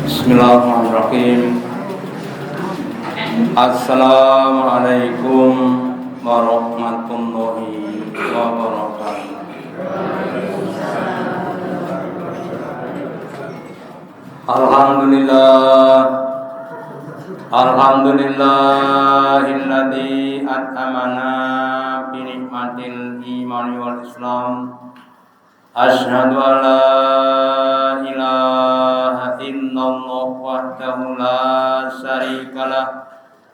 Bismillahirrahmanirrahim. Assalamualaikum warahmatullahi wabarakatuh. Alhamdulillahilladzi at'amana bi nikmatil imani wal islam. Asyhadu an la ilaha illallah wahdahu la syarikalah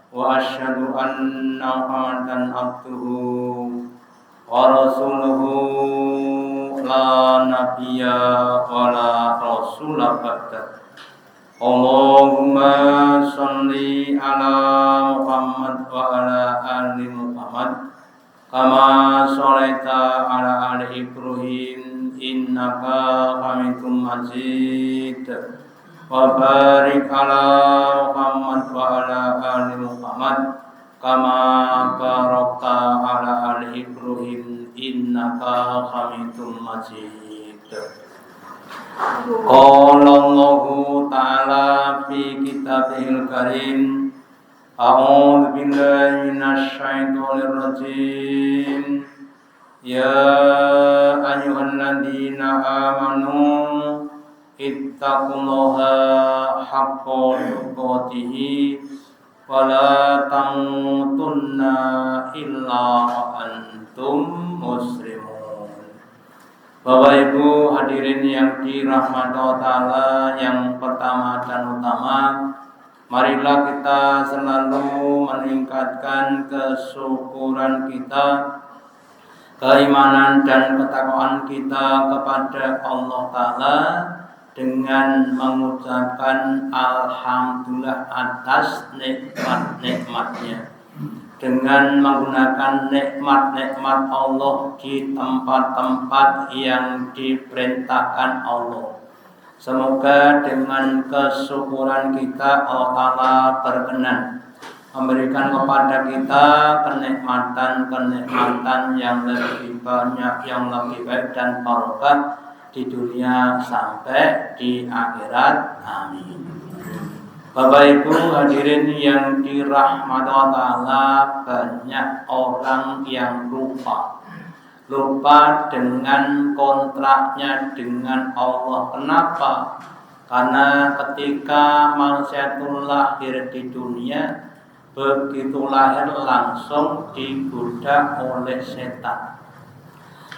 wa asyhadu anna Muhammadan abduhu wa rasuluhu la nabiyya wa la rasula ba'da. Allahumma sholli ala Muhammad wa ala ali Muhammad kama sholaita ala ali Ibrahim innaka Hamidum Majid. Wa barik ala Muhammad wa ala ali Muhammad kama barakta ala ali Ibrahim innaka Hamidum Majid. Qala Allahu ta'ala fi kitabihil karim. A'udzu billahi minasy syaithanir rajim. Ya ayyuhalladzina amanu ittaqullaha haqqa tuqatih wa la tamutunna illa wa antum muslimun. Bapak Ibu hadirin yang dirahmati Allah Ta'ala, yang pertama dan utama, marilah kita selalu meningkatkan kesyukuran kita, keimanan dan ketakwaan kita kepada Allah Ta'ala dengan mengucapkan alhamdulillah atas nikmat-nikmatnya, dengan menggunakan nikmat-nikmat Allah di tempat-tempat yang diperintahkan Allah. Semoga dengan kesyukuran kita Allah Ta'ala berkenan memberikan kepada kita kenikmatan-kenikmatan yang lebih banyak, yang lebih baik dan barokah di dunia sampai di akhirat. Amin. Bapak Ibu hadirin yang dirahmati Allah Ta'ala, banyak orang yang lupa dengan kontraknya dengan Allah. Kenapa? Karena ketika manusia itu lahir di dunia, begitu lahir langsung digoda oleh setan,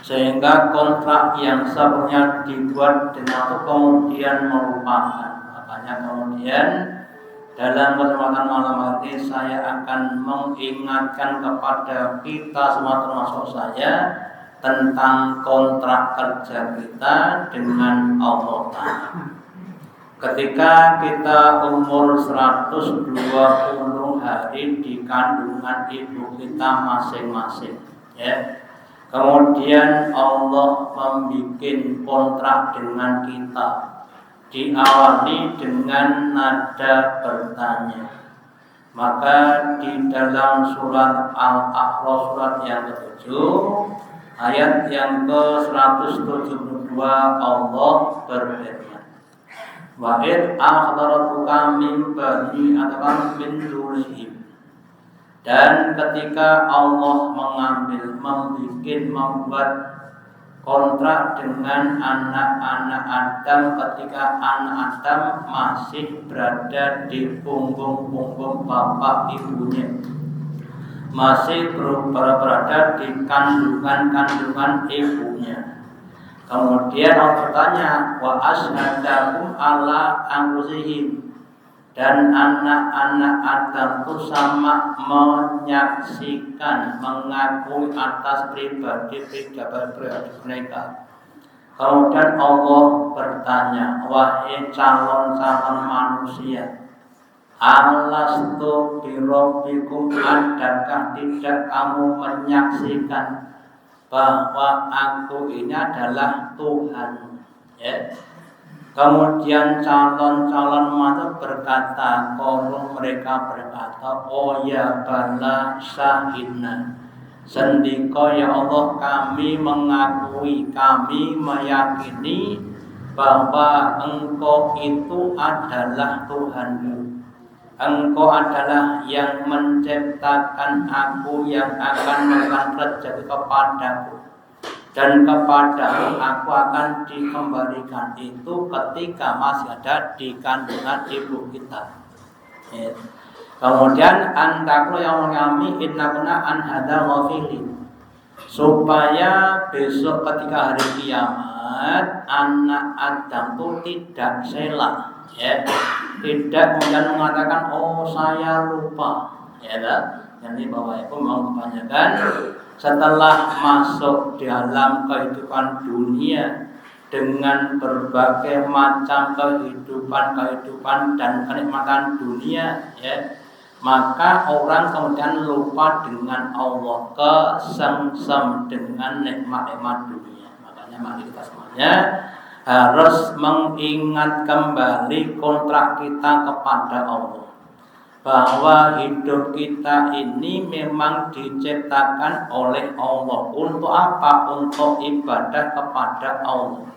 sehingga kontrak yang sebelumnya dibuat dengan itu kemudian melupakan. Makanya kemudian dalam kesempatan malam hari saya akan mengingatkan kepada kita semua, termasuk saya, tentang kontrak kerja kita dengan Allah Ta'ala. Ketika kita umur 120 hari di kandungan ibu kita masing-masing, ya. Kemudian Allah membuat kontrak dengan kita, diawali dengan nada bertanya. Maka di dalam surat Al-A'raf, surat yang ke-7, ayat yang ke-172, Allah berfirman, wa id akhdaratuka min bani atau min dzurriyyahim. Dan ketika Allah membuat kontrak dengan anak-anak Adam, ketika anak Adam masih berada di punggung bapak ibunya, masih berada di kandungan ibunya. Kemudian Allah bertanya, wa asnadakum ala anfusihim. Dan anak-anak Adam itu sama menyaksikan, mengakui atas pribadi mereka. Kemudian Allah bertanya, wahai calon-calon manusia, alastu birabbikum, adakah tidak kamu menyaksikan bahwa aku ini adalah Tuhan, ya? Kemudian calon-calon manusia berkata, kalau mereka berkata, oh ya bala syahidna, sendika ya Allah, kami mengakui, kami meyakini bahwa engkau itu adalah Tuhanku. Engkau adalah yang menciptakan aku, yang akan memberikan rezeki kepadaku, dan kepadamu aku akan dikembalikan. Itu ketika masih ada di kandungan ibu kita. Kemudian antaklu yang kami innakuna an hada ghafilin, supaya besok ketika hari kiamat anak Adam itu tidak sela, tidak kemudian mengatakan oh saya lupa, Jadi Bapak Ibu memang kebanyakan setelah masuk di dalam kehidupan dunia dengan berbagai macam kehidupan dan kenikmatan dunia, maka orang kemudian lupa dengan Allah, kesengsem dengan nikmat-nikmat dunia. Makanya mari kita semuanya harus mengingat kembali kontrak kita kepada Allah, bahwa hidup kita ini memang diciptakan oleh Allah. Untuk apa? Untuk ibadah kepada Allah.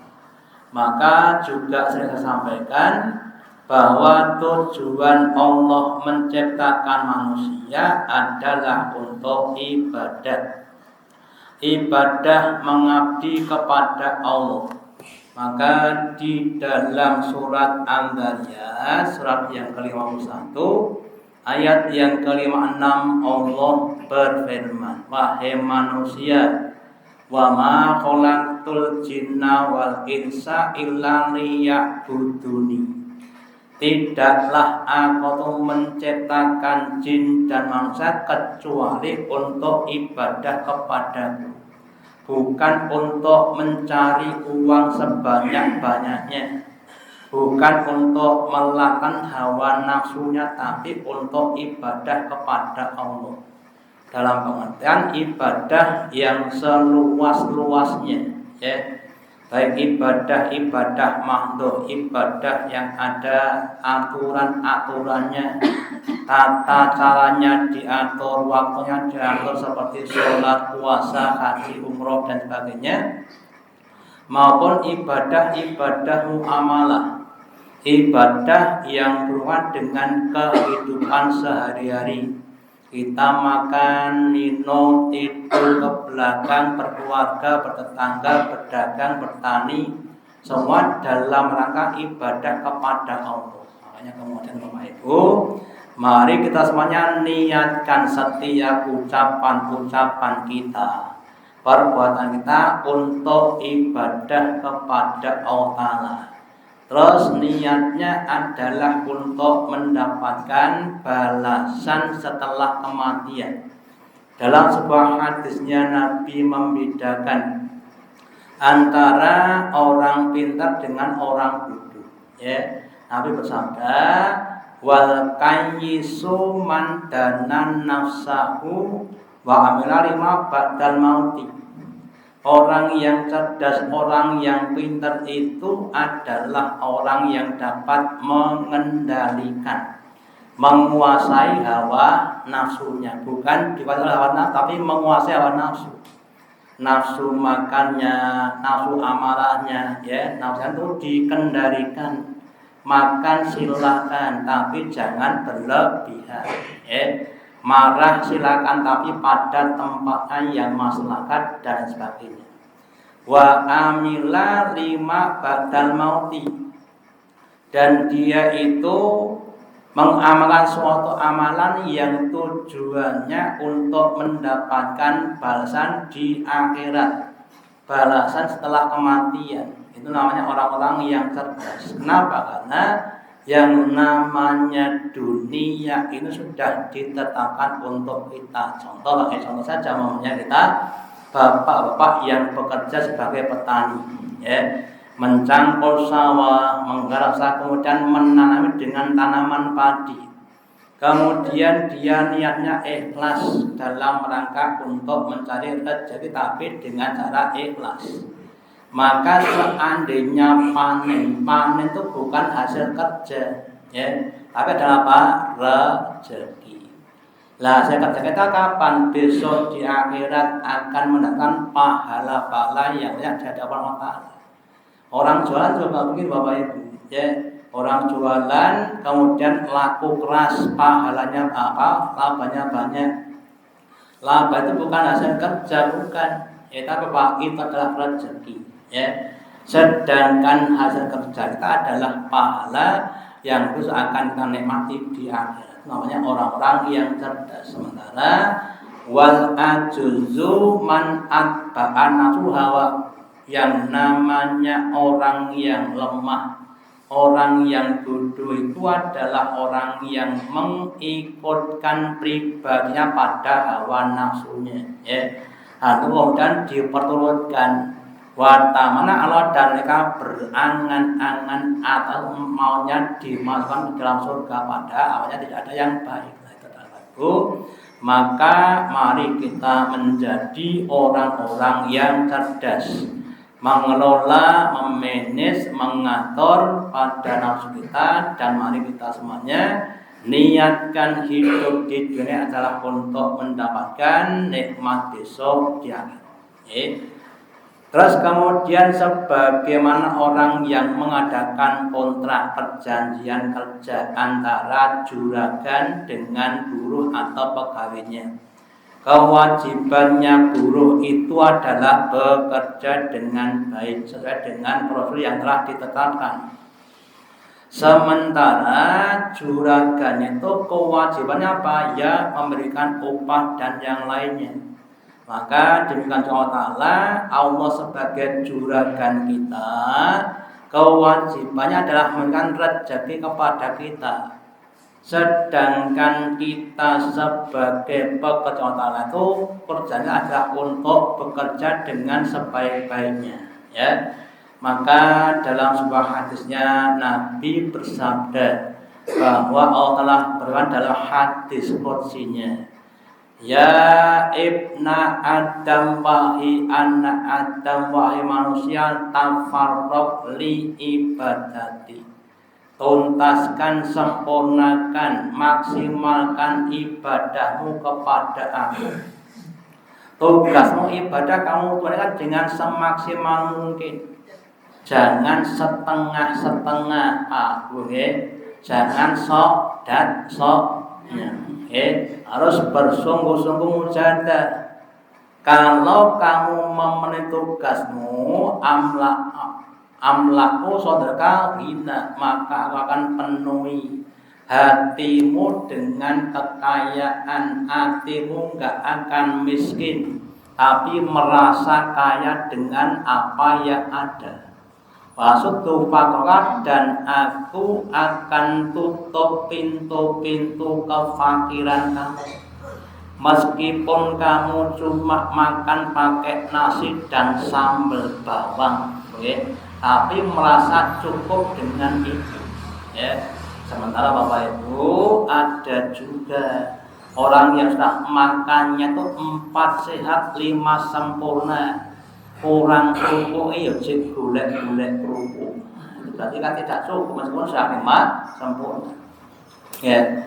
Maka juga saya sampaikan bahwa tujuan Allah menciptakan manusia adalah untuk ibadah. Ibadah mengabdi kepada Allah. Maka di dalam surat Al-Dhariyat, surat yang ke-51, ayat yang ke-56, Allah berfirman, wahai manusia, wa ma khalaqtul jinna wal insa illa liya'buduni. Tidaklah aku menciptakan jin dan manusia kecuali untuk ibadah kepadaku, bukan untuk mencari uang sebanyak-banyaknya, bukan untuk melakukan hawa nafsunya, tapi untuk ibadah kepada Allah. Dalam pengertian ibadah yang seluas-luasnya, baik ibadah mahdhuf, ibadah yang ada aturan-aturannya, tata caranya diatur, waktunya diatur seperti sholat, puasa, haji, umroh dan sebagainya, maupun ibadah muamalah, ibadah yang berhubungan dengan kehidupan sehari-hari. Kita makan, minum, tidur, ke belakang, berkeluarga, bertetangga, berdagang, bertani, semua dalam rangka ibadah kepada Allah. Makanya kemudian Bapak Ibu, mari kita semuanya niatkan setiap ucapan kita, perbuatan kita untuk ibadah kepada Allah Ta'ala. Terus niatnya adalah untuk mendapatkan balasan setelah kematian. Dalam sebuah hadisnya Nabi membedakan antara orang pintar dengan orang bodoh. Nabi bersabda, wal qayyisu man dana nafsahu wa amila lima ba'dal mauti. Orang yang cerdas, orang yang pintar itu adalah orang yang dapat mengendalikan, menguasai hawa nafsunya. Bukan dikuasai hawa nafsu, tapi menguasai hawa nafsu. Nafsu makannya, nafsu amarahnya, nafsu itu dikendalikan. Makan silakan, tapi jangan berlebihan. Marah silakan, tapi pada tempatnya yang maslahat dan sebagainya. Wa amila lima ba'dal mauti, dan dia itu mengamalkan suatu amalan yang tujuannya untuk mendapatkan balasan di akhirat, balasan setelah kematian. Itu namanya orang-orang yang cerdas. Kenapa? Karena yang namanya dunia ini sudah ditetapkan untuk kita. Contoh saja, namanya kita bapak-bapak yang bekerja sebagai petani, mencangkul sawah, menggarap sawah, kemudian menanami dengan tanaman padi. Kemudian dia niatnya ikhlas dalam rangka untuk mencari rezeki, tapi dengan cara ikhlas. Maka seandainya panen itu bukan hasil kerja, tapi adalah apa? Rezeki. Lah, saya kerja kita kapan? Besok di akhirat akan mendapatkan pahala-pahala yang banyak dari Allah Ta'ala. Orang jualan juga begini Bapak Ibu, ya. Orang jualan kemudian laku keras, pahalanya apa? Labanya banyak. Laba itu bukan hasil kerja, bukan. Tapi Pak, itu adalah rezeki, ya. Sedangkan hasil kerja kita adalah pahala yang terus akan kita nikmati di akhirat. Namanya orang-orang yang cerdas. Sementara wal ajuzu man atba'an nafsu hawa, yang namanya orang yang lemah, orang yang bodoh itu adalah orang yang mengikutkan pribadinya pada hawa nafsunya, ya. Kemudian diperturutkan watamana Allah dan mereka berangan-angan atau maunya dimasukkan ke dalam surga, pada awalnya tidak ada yang baik. Maka mari kita menjadi orang-orang yang cerdas, mengelola, memanage, mengatur pada nafsu kita. Dan mari kita semuanya niatkan hidup di dunia adalah untuk mendapatkan nikmat besok di akhirat. Terus kemudian sebagaimana orang yang mengadakan kontrak perjanjian kerja antara juragan dengan buruh atau pegawainya, kewajibannya buruh itu adalah bekerja dengan baik sesuai dengan prosedur yang telah ditetapkan. Sementara juragan itu kewajibannya apa? Ya, memberikan upah dan yang lainnya. Maka demikian Allah sebagai juragan kita, kewajibannya adalah memberikan rezeki kepada kita. Sedangkan kita sebagai pekerja Allah itu kerjanya adalah untuk bekerja dengan sebaik-baiknya, ya. Maka dalam sebuah hadisnya Nabi bersabda bahwa Allah telah berfirman dalam hadis qudsinya, ya ibna Adam wahai anak Adam, wahai manusia, tafarraq li ibadati, tuntaskan, sempurnakan, maksimalkan ibadahmu kepada aku. Tugasmu ibadah kamu tunaikan dengan semaksimal mungkin. Jangan setengah-setengah, jangan sok dan soknya. Harus bersungguh-sungguh mujahadah. Kalau kamu memenuhi tugasmu, amlaku saudara hina, maka akan penuhi hatimu dengan kekayaan. Hatimu gak akan miskin, tapi merasa kaya dengan apa yang ada. Wasudtu fakorat, dan aku akan tutup pintu-pintu kefakiran kamu. Meskipun kamu cuma makan pakai nasi dan sambal bawang, tapi merasa cukup dengan itu, ya. Sementara Bapak Ibu, ada juga orang yang sudah makannya tuh 4 sehat 5 sempurna, kurang kerupuk, jik golek-golek kerupuk. Berarti kan tidak cukup meskipun sudah 5 sempurna, ya.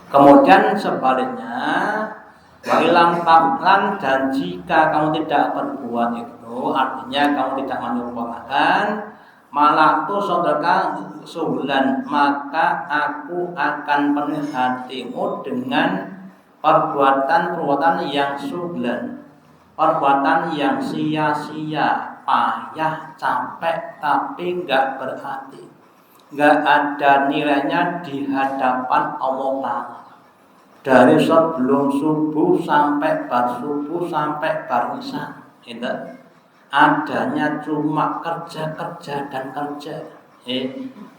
Kemudian sebaliknya, wa'ilam taflan, dan jika kamu tidak berbuat itu, artinya kamu tidak menyempurnakan, malah tu saudara suhulan, maka aku akan penuhi hatimu dengan perbuatan-perbuatan yang suhulan, perbuatan yang sia-sia, payah, capek, tapi enggak berarti, enggak ada nilainya di hadapan Allah Ta'ala. Dari sebelum subuh sampai bar subuh sampai bar isya, adanya cuma kerja dan kerja.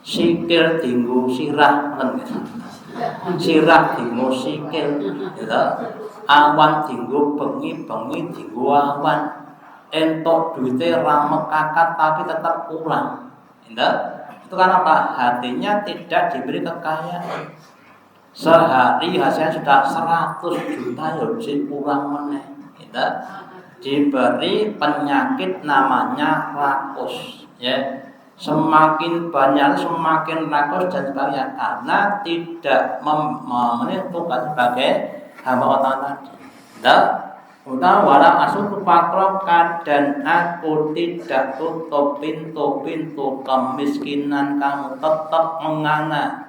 Sikil tinggu sirah, sirah tinggu sikil, awan tinggu bengi tinggu awan. Entok duitnya ramek kakak tapi tetap kurang. Itu kan apa? Hatinya tidak diberi kekayaan. Sehari hasilnya sudah 100 juta, ya kurang meneh. Diberi penyakit namanya rakus, ya. Semakin banyak semakin rakus dan sebagainya, karena tidak memenuhi tugas sebagai hamba Allah tadi. Utawa wala asuku pakroka dan aku tidak tutup pintu-pintu kemiskinan kamu, tetap menganga.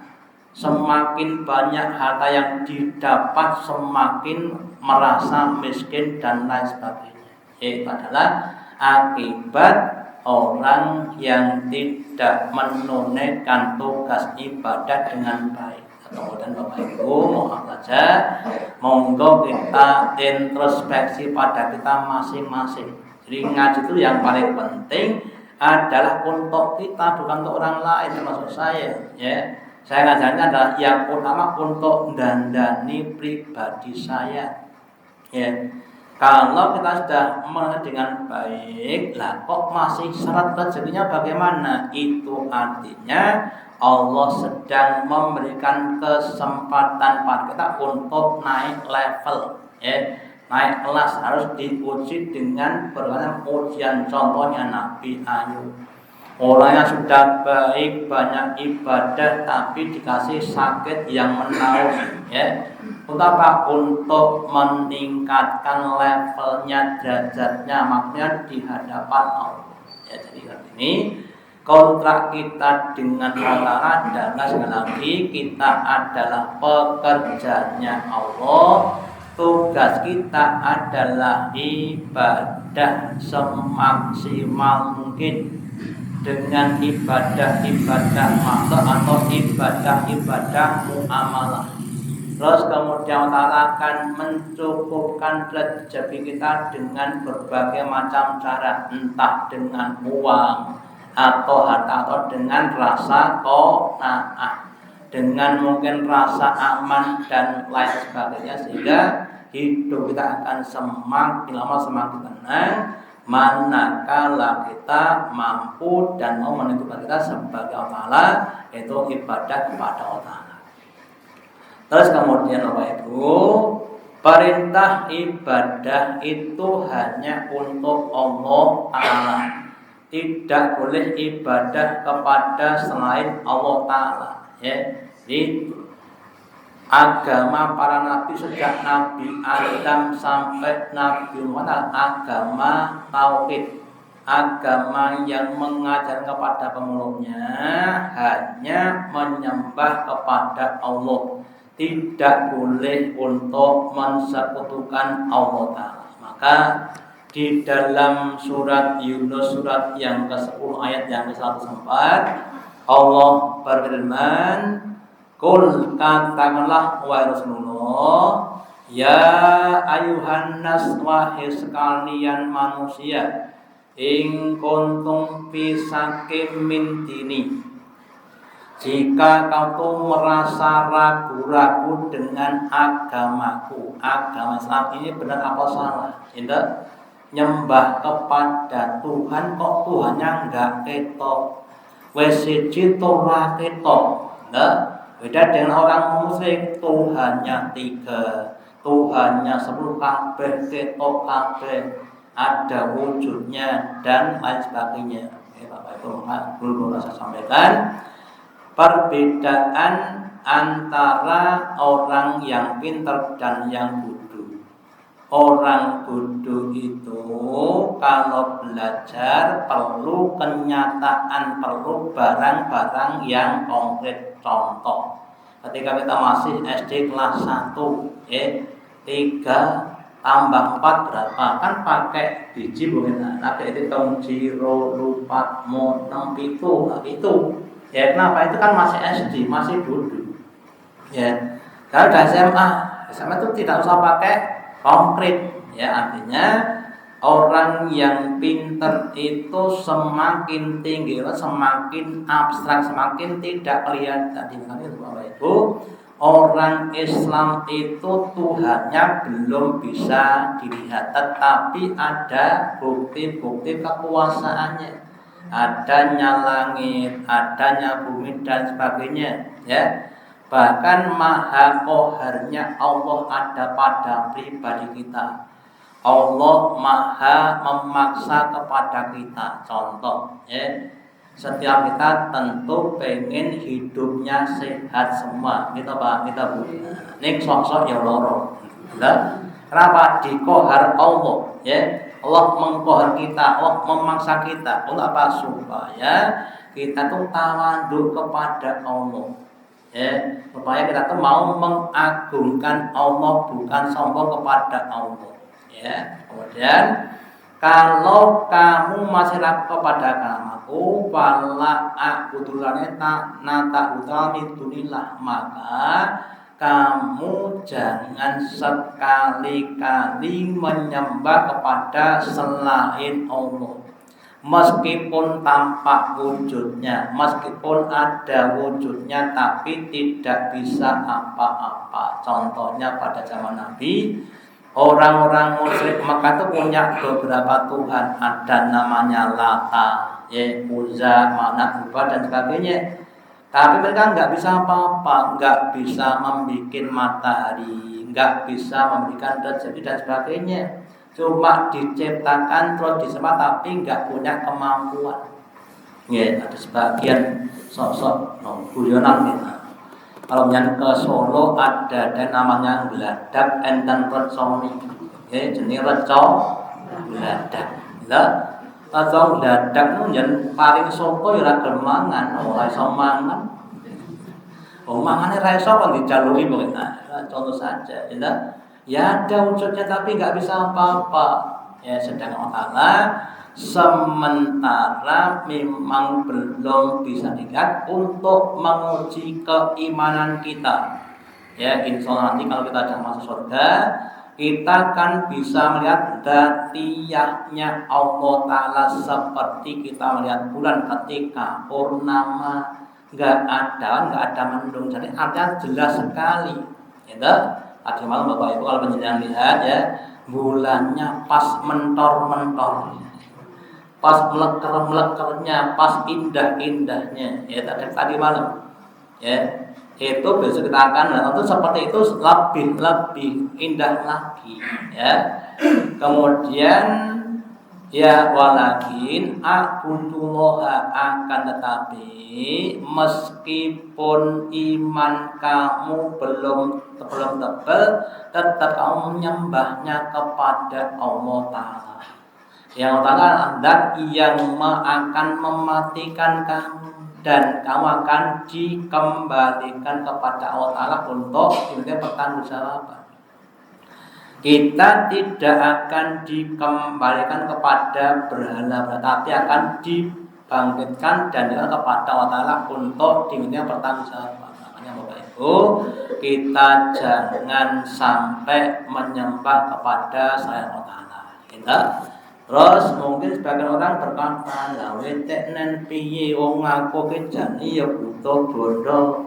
Semakin banyak harta yang didapat, semakin merasa miskin dan lain sebagainya. Itu adalah akibat orang yang tidak menunaikan tugas ibadah dengan baik. Kemudian Bapak Ibu mohon saja, monggo kita introspeksi pada kita masing-masing. Jadi ngaji itu yang paling penting adalah untuk kita, bukan untuk orang lain, termasuk saya. Ya, saya ngajarnya adalah yang utama untuk dandani pribadi saya. Ya, kalau kita sudah mengenal dengan baik, lah kok masih syarat rezekinya bagaimana? Itu artinya Allah sedang memberikan kesempatan pada kita untuk naik level, ya, naik kelas. Harus diuji dengan berbagai ujian. Contohnya Nabi Ayub, orang yang sudah baik, banyak ibadah, tapi dikasih sakit yang menaun, ya. Utama untuk meningkatkan levelnya, derajatnya, maknanya di hadapan Allah. Ya, jadi ini kontrak kita dengan Allah adalah, sekali lagi, kita adalah pekerjanya Allah. Tugas kita adalah ibadah semaksimal mungkin dengan ibadah-ibadah makhluk atau ibadah-ibadah muamalah. Terus kemudian Allah akan mencukupkan rezeki kita dengan berbagai macam cara, entah dengan uang atau harta, atau dengan rasa qanaah, dengan mungkin rasa aman dan lain sebagainya, sehingga hidup kita akan semakin lama semakin tenang manakala kita mampu dan mau menentukan kita sebagai Allah, yaitu ibadah kepada Allah. Terus kemudian Bapak Ibu, perintah ibadah itu hanya untuk Allah Ta'ala. Tidak boleh ibadah kepada selain Allah Ta'ala, ya. Jadi agama para nabi sejak Nabi Adam sampai Nabi Muhammad, agama tauhid, agama yang mengajar kepada pemeluknya hanya menyembah kepada Allah, tidak boleh untuk mensekutukan Allah Ta'ala. Maka di dalam surat Yunus, surat yang ke-10 ayat yang ke-104, Allah berfirman, Qul, katakanlah wahai Rasulullah, ya ayuhan nas, wahai sekalian manusia, in kuntum fi sakim min dini, jika kamu merasa ragu-ragu dengan agamaku, agama Islam ini benar apa salah? Tidak, nyembah kepada Tuhan kok Tuhannya enggak ketok, wes siji ora ketok. Nah, beda dengan orang musyrik, Tuhannya 3, Tuhannya 10 kabeh, ketok kabeh, ada wujudnya dan lain sebagainya. Bapak Ibu, dulu saya sampaikan perbedaan antara orang yang pintar dan yang bodoh. Orang bodoh itu kalau belajar perlu kenyataan, perlu barang-barang yang konkret. Contoh, ketika kita masih SD kelas 1, 3 tambah 4 berapa? Kan pakai biji bukan? Ada itu tong jiro, lupat, mo, 6 pitu, itu. Ya, kenapa? Itu kan masih SD, masih bodoh. Ya, kalau udah SMA itu tidak usah pakai konkret. Ya, artinya orang yang pintar itu semakin tinggi, semakin abstrak, semakin tidak kelihatan. Itu Bapak Ibu, orang Islam itu Tuhannya belum bisa dilihat, tetapi ada bukti-bukti kekuasaannya. Adanya langit, adanya bumi dan sebagainya, ya. Bahkan maha koharnya Allah ada pada pribadi kita. Allah maha memaksa kepada kita. Contoh, ya, setiap kita tentu pengen hidupnya sehat semua. Kita Bu, ning sok-sok ya loro. Kenapa? Dikohar Allah, ya. Allah mengkohar kita, Allah memaksa kita. Untuk apa? Supaya kita tuh tawadu kepada Allah. Ya, supaya kita tuh mau mengagungkan Allah, bukan sombong kepada Allah. Ya, kemudian kalau kamu masih ragu kepada agamaku, wala a'budulane nata utami dunillah, maka kamu jangan sekali-kali menyembah kepada selain Allah. Meskipun tampak wujudnya, meskipun ada wujudnya, tapi tidak bisa apa-apa. Contohnya pada zaman Nabi, orang-orang musyrik Mekah itu punya beberapa Tuhan. Ada namanya Lata, Uzza, Manat, Hubal dan sebagainya. Tapi mereka nggak bisa apa-apa, nggak bisa membuat matahari, nggak bisa memberikan rezeki dan sebagainya. Cuma diciptakan terus disembah tapi nggak punya kemampuan. Ya, ada sebagian sosok guyonan gitu. Kalau yang ke Solo ada namanya Gladak enten Reconi. Ya, jenis Reco Gladak. Ya, atau Gladak itu yang paling soko ya gelem mangan, ora iso mangan. Mangane ra iso kok dijaluki pokoke. Nah, contoh saja, ya. Ya ada wujudnya tapi nggak bisa apa-apa. Ya, sedang Allah sementara memang belum bisa dilihat untuk menguji keimanan kita. Ya, insya Allah nanti kalau kita sudah masuk surga, kita kan bisa melihat dzatiyahnya Allah Ta'ala seperti kita melihat bulan ketika purnama, nggak ada mendung. Jadi artinya jelas sekali. Ya, tadi malam Bapak Ibu kalau penjenengan lihat ya, bulannya pas mentor-mentor, pas meleker-melekernya, pas indah-indahnya. Ya tadi malam. Ya, itu besok kita akan tentu seperti itu lebih indah lagi. Ya, kemudian ya walakin akutuloha akan tetapi meskipun iman kamu belum tebal, tetap kamu menyembahnya kepada Allah Ta'ala. Yang Ta'ala zat yang akan mematikan kamu dan kamu akan dikembalikan kepada Allah Ta'ala untuk diminta pertanggungjawaban. Kita tidak akan dikembalikan kepada berhala, tapi akan dibangkitkan dan dikembalikan kepada Allah Ta'ala untuk diminta pertanggungjawaban. Makanya Bapak Ibu, kita jangan sampai menyembah kepada selain Allah Ta'ala. Terus mungkin sebagian orang berkata, lah weteknen piye wong aku ki jane ya butuh bondo.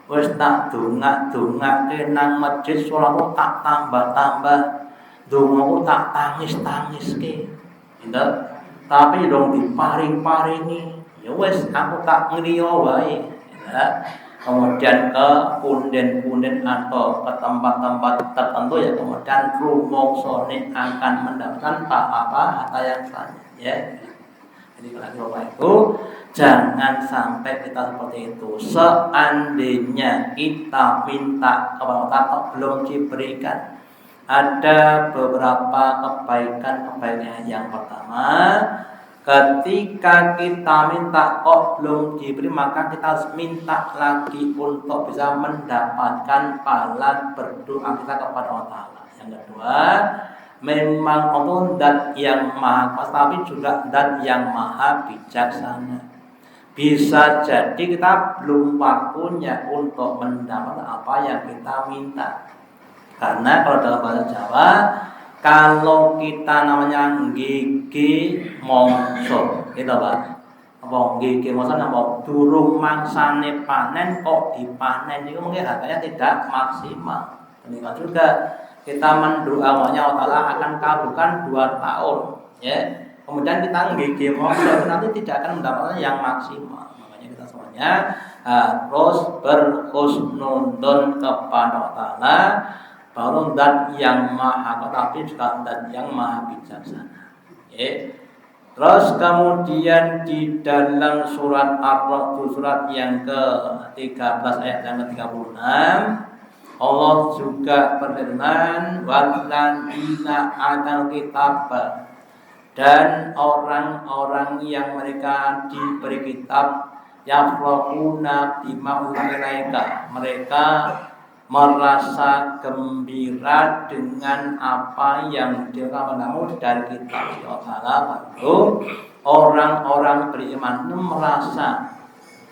Wis tak dongak-dongake nang masjid salatku tak tambah-tambah. Dongaku tak tangis-tangiske. Gitu. Tapi dong diparing-paringi. Ya wis aku tak ngriya wae. Ya. Kemudian ke punden-punden atau ke tempat-tempat tertentu ya, kemudian rumongsone akan mendapatkan apa yang lain ya. Jadi kalau Bapak Ibu, jangan sampai kita seperti itu. Seandainya kita minta kepada Allah belum diberikan, ada beberapa kebaikan-kebaikan. Yang pertama, ketika kita minta kok belum diberi, maka kita harus minta lagi untuk bisa mendapatkan pahala berdoa kita kepada Allah Ta'ala. Yang kedua, memang Allah zat yang maha kuasa, tapi juga zat yang maha bijaksana. Bisa jadi kita belum waktunya untuk mendapatkan apa yang kita minta. Karena kalau dalam bahasa Jawa, kalau kita namanya gigi mongso, gitu Pak. Apa gigi mongso nama durung mangsane panen kok dipanen, itu mungkin harganya tidak maksimal. Demikian juga kita mendoa Allah Ta'ala akan kabulkan 2 tahun, ya. Kemudian kita gigi mongso nanti tidak akan mendapatkan yang maksimal. Makanya kita semuanya harus berhusnudon kepada Allah Ta'ala. Baru zat yang maha tetapi juga zat yang maha bijaksana. Terus kemudian di dalam surat Ar-Ra'd, surat yang ke-13 ayat yang ke-36, Allah juga berfirman, walladzina atal kitab, dan orang-orang yang mereka diberi kitab, yafrahuna bima ilaika, mereka merasa gembira dengan apa yang dikatakan dari kitab Allah. Lalu orang-orang beriman itu merasa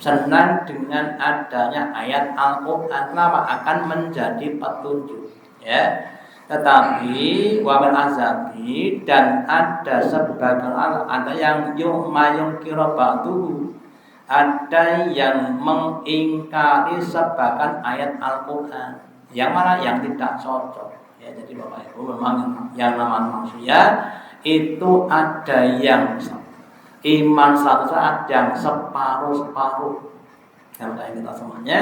senang dengan adanya ayat Al-Quran, kenapa? Akan menjadi petunjuk, ya. Tetapi wabil azabi, dan ada sebagian ada yang mayung kirobatu, ada yang mengingkari sebagian ayat Al-Quran, yang mana yang tidak cocok, ya. Jadi Bapak Ibu, memang yang namanya manusia itu ada yang iman 100%, ada yang separuh-separuh. Yang kayak kita semuanya,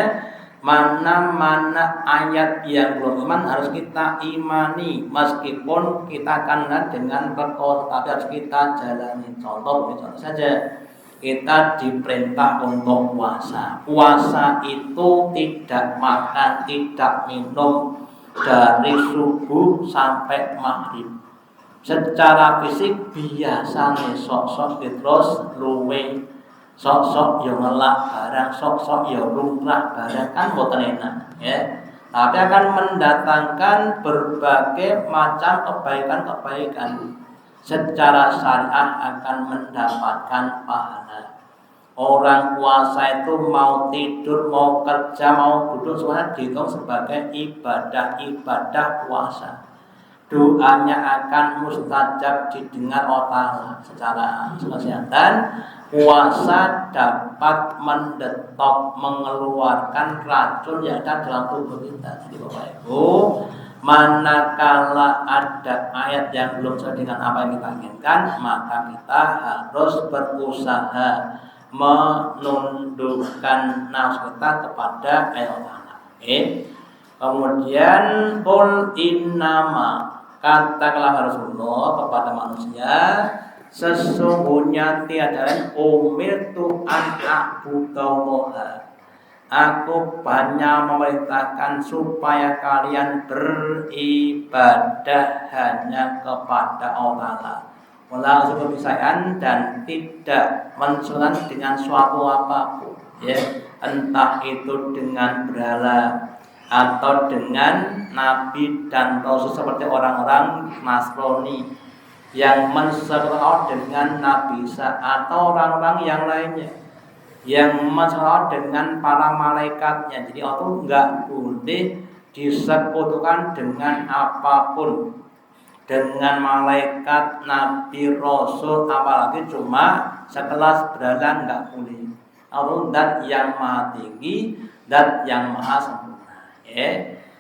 mana-mana ayat yang belum iman harus kita imani, meskipun kita akan dengan berkota, tapi harus kita jalani. Contoh saja, kita diperintah untuk puasa. Puasa itu tidak makan, tidak minum dari subuh sampai maghrib. Secara fisik biasanya sok-sok terus luwe, sok-sok yo ngelak barang, sok-sok yo lumrah barang, kan boten enak, ya. Tapi akan mendatangkan berbagai macam kebaikan-kebaikan. Secara syariah akan mendapatkan pahala. Orang puasa itu mau tidur, mau kerja, mau duduk, semuanya dihitung sebagai ibadah puasa. Doanya akan mustajab didengar Allah secara kesehatan. Puasa dapat mendetok, mengeluarkan racun yang ada dalam tubuh kita. Jadi Bapak Ibu, manakala ada ayat yang belum sesuai dengan apa yang kita inginkan, maka kita harus berusaha menundukkan nafsu kita kepada ayat Allah. Kemudian qul innama, katakanlah Rasulullah kepada manusia, sesungguhnya tiada lain umirtu an a'budallaha, aku banyak memerintahkan supaya kalian beribadah hanya kepada Allah, wala subhisaian, dan tidak mensunan dengan suatu apapun, ya, entah itu dengan berhala atau dengan nabi dan rasul, seperti orang-orang Nasrani yang menseru dengan Nabi Isa, atau orang-orang yang lainnya yang menseru dengan para malaikatnya. Jadi itu enggak boleh disekutukan dengan apapun, dengan malaikat, nabi, rasul, apalagi cuma sekelas berhala, enggak boleh. Allah dat yang maha tinggi, dat yang maha sempurna.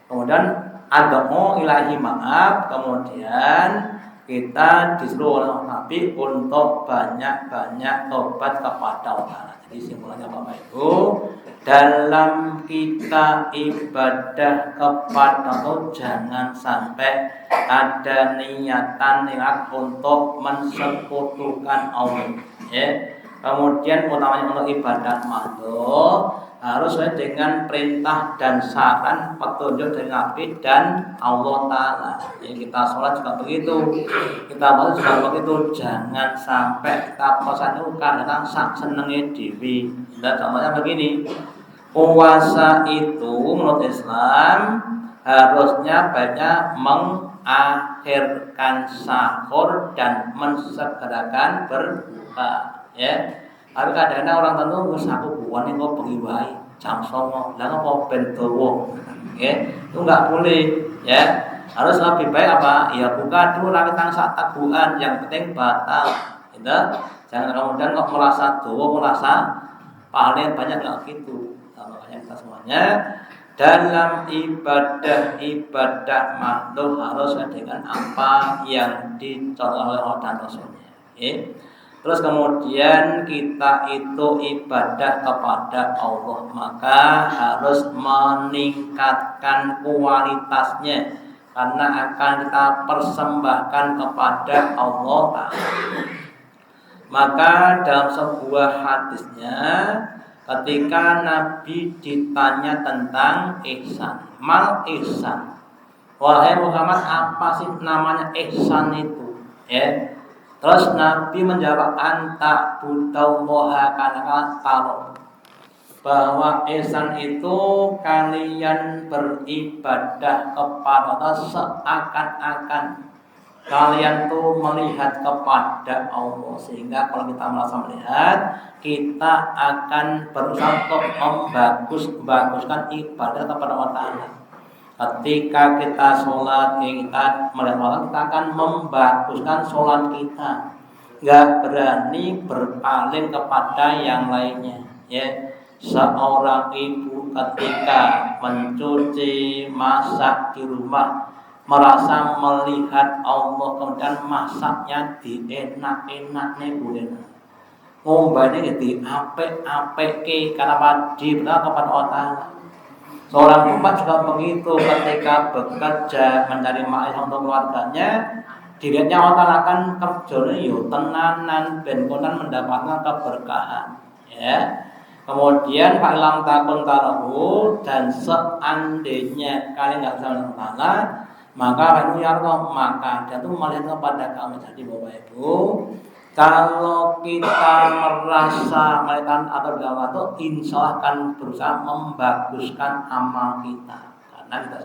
Kemudian ad'u ilahi, maaf, kemudian kita disuruh oleh Nabi untuk banyak-banyak tobat kepada Allah. Jadi simpulannya Bapak Ibu, dalam kita ibadah kepada Allah jangan sampai ada niat untuk mensekutukan Allah, ya. Kemudian utamanya untuk ibadah makhluk harus sesuai dengan perintah dan saran petunjuk dari Nabi dan Allah Ta'ala. Ya, kita sholat juga begitu, kita puasa juga begitu. Jangan sampai kita puasa itu karena sak senengnya dewi. Dan contohnya begini, puasa itu menurut Islam harusnya banyak mengakhirkan sahur dan mensegerakan berbuka, ya. Tapi kadang-kadang orang tentu aku bukan ini kok bengi wae jam 09.00 lah kok ben dawa, ya. Itu enggak boleh, ya. Harus lebih baik apa? Ya buka dulu rakitan sak tabuhan, yang penting batal, gitu. Jangan kemudian kok merasa dawa, merasa paling banyak, enggak gitu. Makanya kita semuanya dalam ibadah makhluk harus dengan apa yang dicontohkan oleh Allah dan Rasulnya, ya. Terus kemudian kita itu ibadah kepada Allah, maka harus meningkatkan kualitasnya, karena akan kita persembahkan kepada Allah. Maka dalam sebuah hadisnya ketika Nabi ditanya tentang ihsan. Mal ihsan. Wahai Muhammad, apa sih namanya ihsan itu? Ya. Terus Nabi menjawab, anta budallaha kana taro. Bahwa ihsan itu kalian beribadah kepada Allah seakan-akan kalian tuh melihat kepada Allah. Sehingga kalau kita merasa melihat, kita akan berusaha untuk membaguskan ibadah kepada Allah Ta'ala. Ketika kita sholat, kita melihat Allah, kita akan membaguskan sholat kita. Gak berani berpaling kepada yang lainnya. Ya, seorang ibu ketika mencuci, masak di rumah, merasa melihat Allah, kemudian masaknya di enak-enaknya boleh. Ngombanya di apik-apik karena diberikan kepada Allah Ta'ala. Seorang bapak juga begitu, ketika bekerja mencari makan untuk keluarganya, dirinya Allah akan kerjanya tenanan ben konan mendapatkan keberkahan. Ya. Kemudian fa'ilam takun tarahu, dan seandainya kalian nggak bisa melihat, maka maka dia tuh melihat kepada kamu. Jadi Bapak Ibu, kalau kita merasa melihat atau dalam itu, insya Allah akan berusaha membaguskan amal kita, karena kita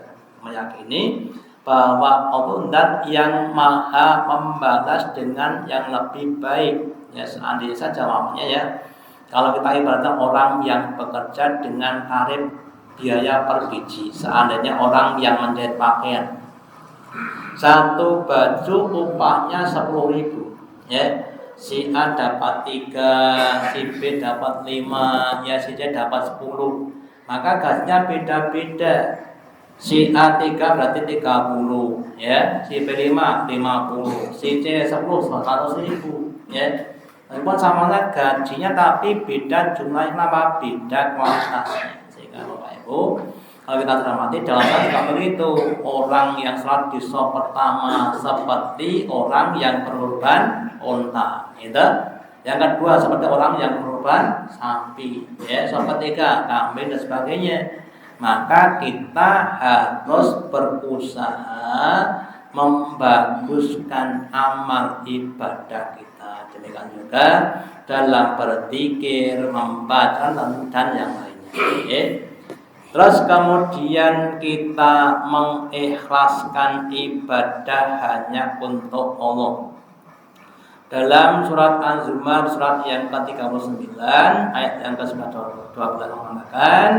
meyakini bahwa Allah yang maha membalas dengan yang lebih baik. Ya, seandainya saja mamanya ya, kalau kita ibaratnya orang yang bekerja dengan tarif biaya per biji, seandainya orang yang menjahit pakaian, satu baju upahnya 10.000, ya, si A dapat 3, si B dapat 5, ya si C dapat 10, maka gajinya beda-beda. Si A 3 berarti 30, ya, si B 5 50, si C 10 100.000, ya. Walaupun sama gajinya tapi beda jumlahnya, kenapa? Beda kualitasnya. Sehingga Bapak Ibu, kalau kita cermati dalam hal juga begitu, orang yang sholat di shop pertama seperti orang yang berkorban unta, gitu. Yang kedua seperti orang yang berkorban sapi, ya. Yang ketiga kambing dan sebagainya. Maka kita harus berusaha membaguskan amal ibadah kita. Demikian juga dalam berzikir, membaca dan yang lainnya. Okay. Terus kemudian kita mengikhlaskan ibadah hanya untuk Allah. Dalam surat Az-Zumar surat yang ke-39 ayat yang ke-12 mengatakan,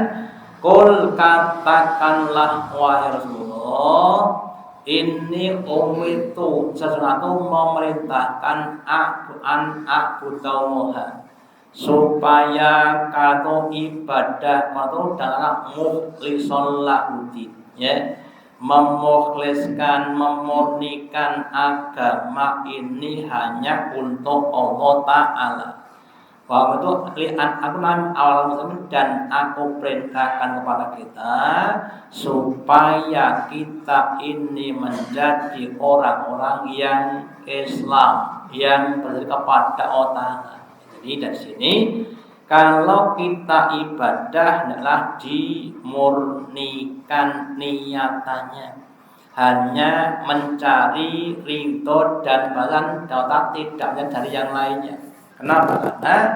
"Qul katakanlah wahai Rasulullah, ini umitu sesuatu memerintahkan aku a'budallaha, supaya kau ibadah kau dalam mukhlishon lahudi, ya, memukhliskan, memurnikan agama ini hanya untuk Allah Ta'ala. Bahwa itu lihat aku awal muslimin, dan aku perintahkan kepada kita supaya kita ini menjadi orang-orang yang Islam, yang berdiri kepada Allah Ta'ala. Jadi dari sini kalau kita ibadah adalah dimurnikan niatannya, hanya mencari ridho dan balasan daulat, tidak dari yang lainnya. Kenapa? Karena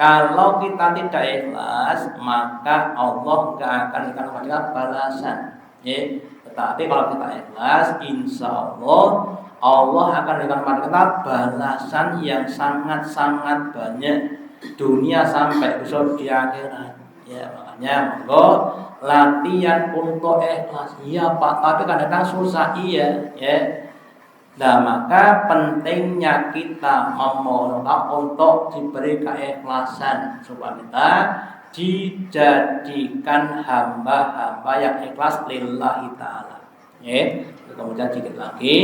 kalau kita tidak ikhlas, maka Allah tidak akan memberikan balasan. Ya. Tetapi kalau kita ikhlas, insya Allah Allah akan memberikan kita balasan yang sangat-sangat banyak, dunia sampai besok di akhirat. Ya, makanya monggo latihan untuk ikhlas. Iya Pak, tapi kadang-kadang susah, iya, ya. Nah, maka pentingnya kita memohon untuk diberi keikhlasan supaya kita dijadikan hamba-hamba yang ikhlas lillahi ta'ala. Ya, kemudian sedikit lagi,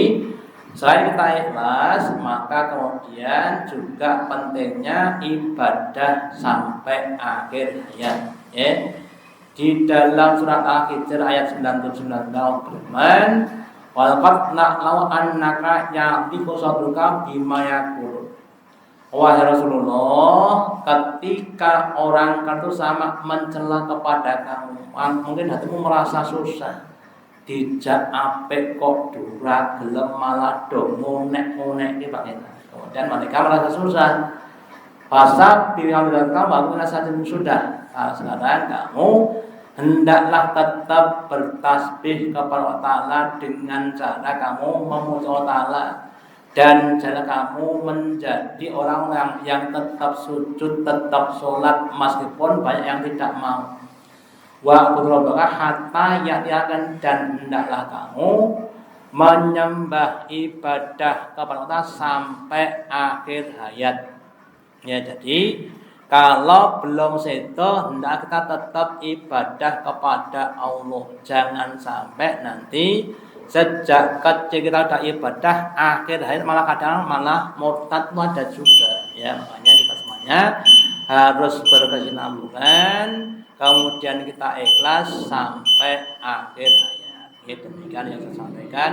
selain kita ikhlas, maka kemudian juga pentingnya ibadah sampai akhir hayat. Ya. Di dalam surat Al-Hijr ayat 99 berfirman, walaqad na'lamu annaka ya'tiku sadruka bima yaqul, wahai Rasulullah, ketika orang kafir sama mencela kepada kamu, mungkin hatimu merasa susah. Dijak apik kok durah gelem malah do ngonek-ngonek iki Pak. Kemudian mereka merasa susah. Pasab pilihan kamu aku merasa sudah. Nah, sekarang kamu hendaklah tetap bertasbih kepada Allah Ta'ala dengan cara kamu memuji Allah Ta'ala. Dan cara kamu menjadi orang yang tetap sujud, tetap sholat meskipun banyak yang tidak mau. Wa qurrabaka hatta ya'tiakan, dan hendaklah kamu menyembah ibadah kepada Allah sampai akhir hayat. Ya, jadi kalau belum seto, hendak kita tetap ibadah kepada Allah. Jangan sampai nanti sejak kecil kita udah ibadah, akhir hayat malah kadang malah murtad ada juga. Ya, makanya kita semuanya harus berkesinambungan, kemudian kita ikhlas sampai akhir hayat. Itu demikian yang saya sampaikan.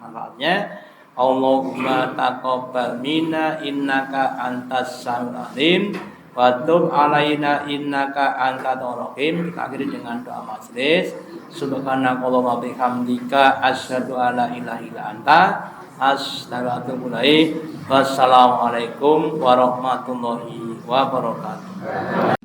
Manfaatnya, Allahumma taqabbal minna innaka antas samiul alim wa tub alaina innaka antat tawwabur. Kita akhiri dengan doa majelis. Subhanakallahumma bihamdika asyhadu an la ilaha illa anta astaghfiruka. Wassalamualaikum warahmatullahi wabarakatuh.